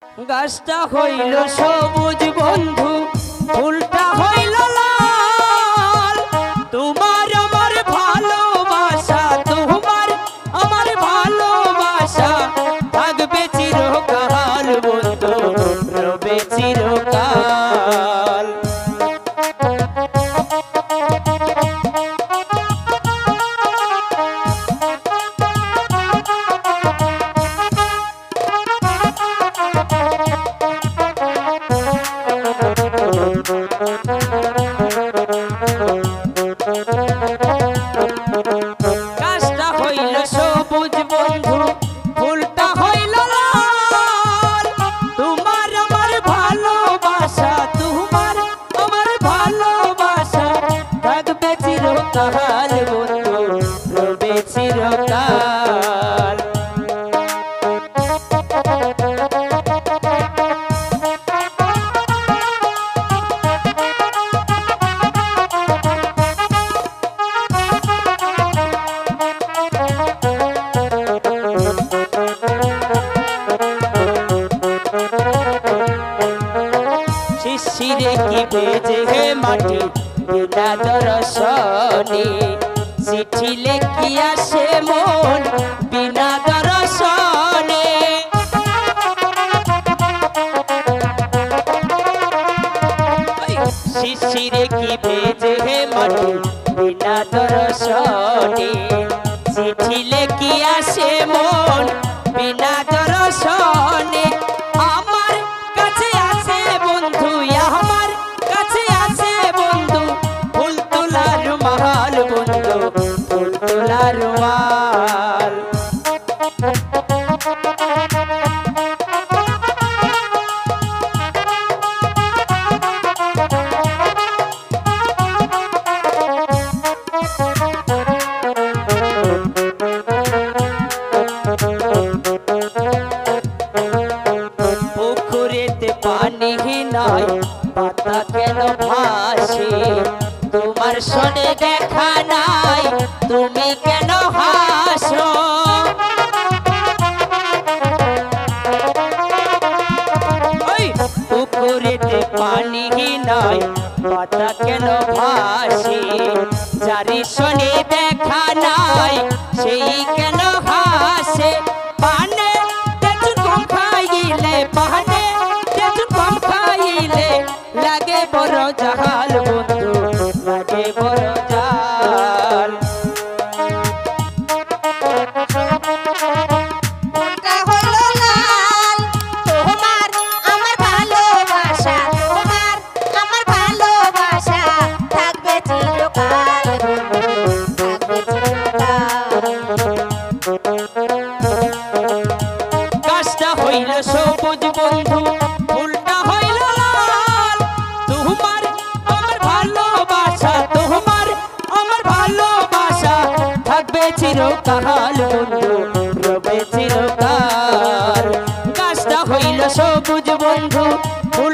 গাছটা হইল সবুজ বন্ধু, ফুলটা হইল লাল। তোমার আমার ভালোবাসা, তোমার আমার ভালোবাসা থাকবে চিরকাল বন্ধু, রবে চিরকাল। গাছটা হইল সবুজ বন্ধু, ফুলটা হইল লাল। তোমার আমার ভালোবাসা, তোমার আমার ভালোবাসা থাকবে চিরকাল বন্ধু, রবে চিরকাল। শিশিরে কি বেজে হে মাটি বিনা দর্শনে, চিঠি লেখি আসে মন বিনা দর্শনে। শিশিরে কি বেজে হে মাটি বিনা দর্শনে, চিঠি লেখি আসে মন বিনা দর্শনে। আমার কাছে আছে বন্ধু, আমার কাছে আছে বন্ধু, ফুল তোলার মাল বন্ধু, ফুল তোলার মাল। পুকুরেতে পানি নাই, পাতা কেন ভাসে? তোমার সনে দেখা নাই, তুমি কেন হাসো? পুকুরেতে পানি নাই, পাতা কেন ভাসে? যারি সনে দেখা নাই, সেই কেন হাসে? পানে তেঁতুল কম খাইলে, পানে তেঁতুল কম খাইলে লাগে বড় জাল বন্ধু, লাগে বড় জাল। মনটা হইল লাল, তোমার আমার ভালোবাসা, তোমার আমার ভালোবাসা থাকবে চিরকাল বন্ধু, থাকবে চিরকাল। গাছটা হইল সবুজ বন্ধু, ফুলটা হইল লাল। তোমার আমার ভালোবাসা, তোমার আমার ভালোবাসা থাকবে চিরকাল বন্ধু, রবে চিরকাল। গাছটা হইল সবুজ বন্ধু, ফুল